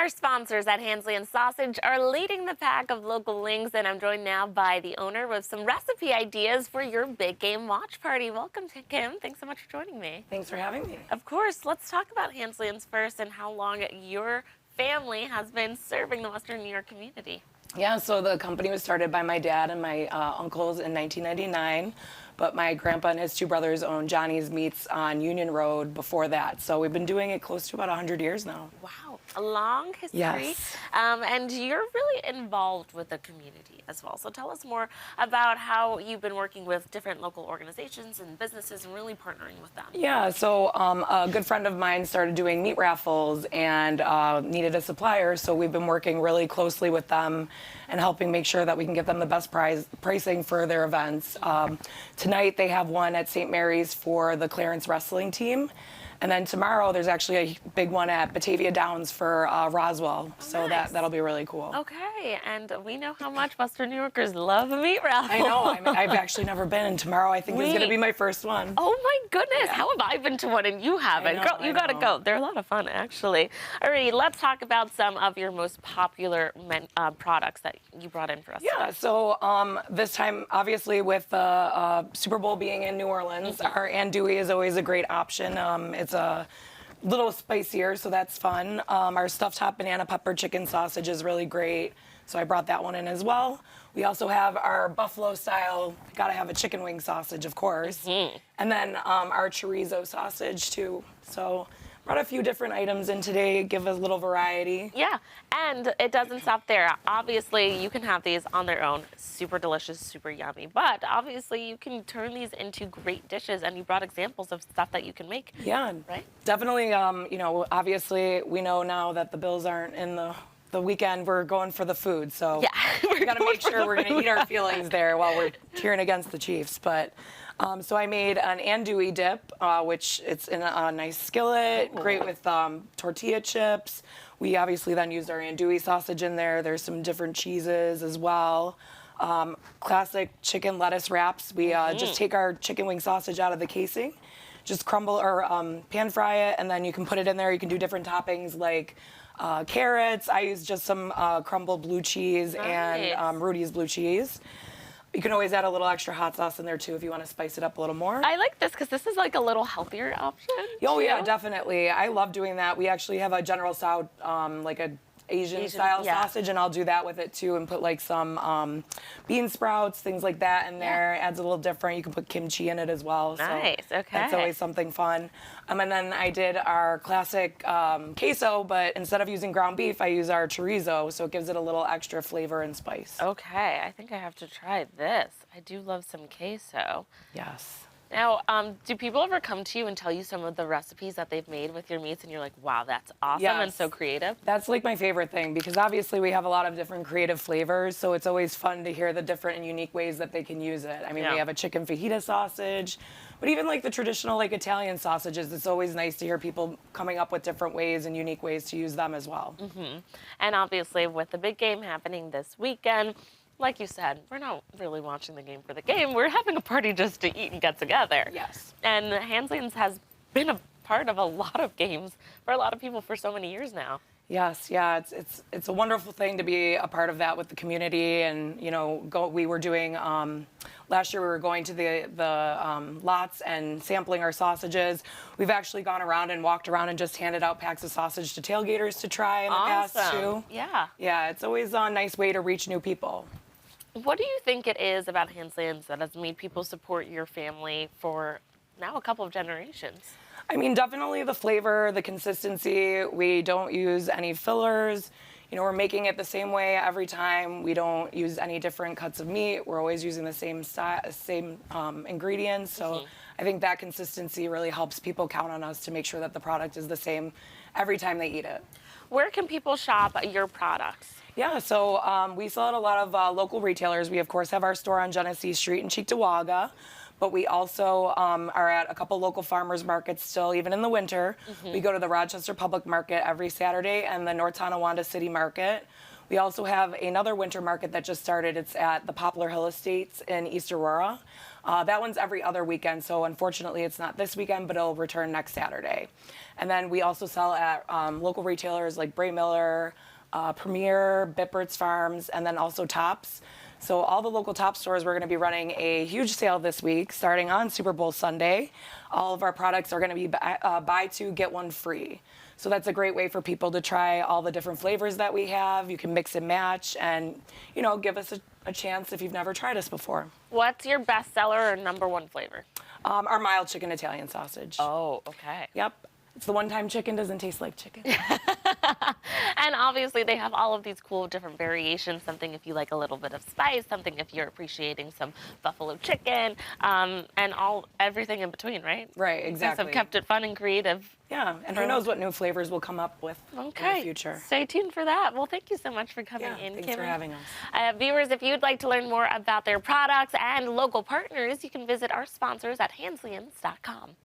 Our sponsors at Hanzlian Sausage are leading the pack of local links, and I'm joined now by the owner with some recipe ideas for your big game watch party. Welcome to Kim. Thanks so much for joining me. Thanks for having me. Of course, let's talk about Hanzlian's first and how long your family has been serving the Western New York community. Yeah, so the company was started by my dad and my uncles in 1999, but my grandpa and his two brothers owned Johnny's Meats on Union Road before that. So we've been doing it close to about 100 years now. Wow, a long history. Yes. And you're really involved with the community as well. So tell us more about how you've been working with different local organizations and businesses and really partnering with them. Yeah, so a good friend of mine started doing meat raffles and needed a supplier, so we've been working really closely with them and helping make sure that we can get them the best pricing for their events. Tonight they have one at St. Mary's for the Clarence wrestling team. And then tomorrow there's actually a big one at Batavia Downs for Roswell. So nice. that'll be really cool. Okay, and we know how much Western New Yorkers love a meat raffle. I know. I've actually never been, and tomorrow I think is going to be my first one. Oh my goodness, how have I been to one and you haven't? Girl, you gotta go. They're a lot of fun, actually. Alrighty, let's talk about some of your most popular products that you brought in for us. Yeah, so this time, obviously, with the Super Bowl being in New Orleans, our andouille is always a great option. It's a little spicier, so that's fun. Our stuffed hot banana pepper chicken sausage is really great, so I brought that one in as well. We also have our buffalo style, gotta have a chicken wing sausage, of course. And then our chorizo sausage, too. So brought a few different items in today, give us a little variety. Yeah, and it doesn't stop there. Obviously, you can have these on their own, super delicious, super yummy, but obviously you can turn these into great dishes, and you brought examples of stuff that you can make. Yeah, right? Definitely, you know, obviously we know now that the Bills aren't in the weekend, we're going for the food, so yeah, we got to make sure we're going to eat our feelings there while we're cheering against the Chiefs. But so I made an andouille dip, which it's in a nice skillet, great with tortilla chips. We obviously then used our andouille sausage in there. There's some different cheeses as well. Classic chicken lettuce wraps. We just take our chicken wing sausage out of the casing, just crumble or pan fry it, and then you can put it in there. You can do different toppings like carrots. I use just some crumbled blue cheese and Rudy's blue cheese. You can always add a little extra hot sauce in there too if you want to spice it up a little more. I like this because this is like a little healthier option. Oh yeah, definitely. I love doing that. We actually have a General Tso, like a Asian style sausage, and I'll do that with it too, and put like some bean sprouts, things like that in there. It adds a little different. You can put kimchi in it as well. Nice. So okay. That's always something fun. And then I did our classic queso, but instead of using ground beef, I use our chorizo, so it gives it a little extra flavor and spice. Okay, I think I have to try this. I do love some queso. Yes. Now, do people ever come to you and tell you some of the recipes that they've made with your meats, and you're like, wow, that's awesome and so creative? That's like my favorite thing, because obviously we have a lot of different creative flavors, so it's always fun to hear the different and unique ways that they can use it. I mean, we have a chicken fajita sausage, but even like the traditional like Italian sausages, it's always nice to hear people coming up with different ways and unique ways to use them as well. And obviously with the big game happening this weekend, like you said, we're not really watching the game for the game. We're having a party just to eat and get together. Yes. And Hanzlian's has been a part of a lot of games for a lot of people for so many years now. Yes, yeah, it's a wonderful thing to be a part of that with the community, and you know, we were doing last year we were going to the lots and sampling our sausages. We've actually gone around and walked around and just handed out packs of sausage to tailgaters to try in the past too. Yeah. Yeah, it's always a nice way to reach new people. What do you think it is about Hanzlian's that has made people support your family for now a couple of generations? I mean, definitely the flavor, the consistency. We don't use any fillers. You know, we're making it the same way every time. We don't use any different cuts of meat. We're always using the same ingredients. So I think that consistency really helps people count on us to make sure that the product is the same every time they eat it. Where can people shop your products? Yeah, so we sell at a lot of local retailers. We, of course, have our store on Genesee Street in Cheektowaga, but we also are at a couple local farmers markets still, even in the winter. We go to the Rochester Public Market every Saturday and the North Tonawanda City Market. We also have another winter market that just started. It's at the Poplar Hill Estates in East Aurora. That one's every other weekend, so unfortunately it's not this weekend, but it'll return next Saturday. And then we also sell at local retailers like Bray Miller, Premier, Bittbert's Farms, and then also Tops. So all the local Top stores, we're going to be running a huge sale this week, starting on Super Bowl Sunday. All of our products are going to be buy two, get one free. So that's a great way for people to try all the different flavors that we have. You can mix and match and, give us a chance if you've never tried us before. What's your best seller or #1 flavor? Our mild chicken Italian sausage. Oh, okay. Yep. It's the one time chicken doesn't taste like chicken. And obviously they have all of these cool different variations, something if you like a little bit of spice, something if you're appreciating some buffalo chicken, and everything in between, right? Right, You exactly. guys have kept it fun and creative. Yeah, and who knows what new flavors we'll come up with in the future. Stay tuned for that. Well, thank you so much for coming in, Thanks Kim. for having us. Viewers, if you'd like to learn more about their products and local partners, you can visit our sponsors at Hanzlians.com.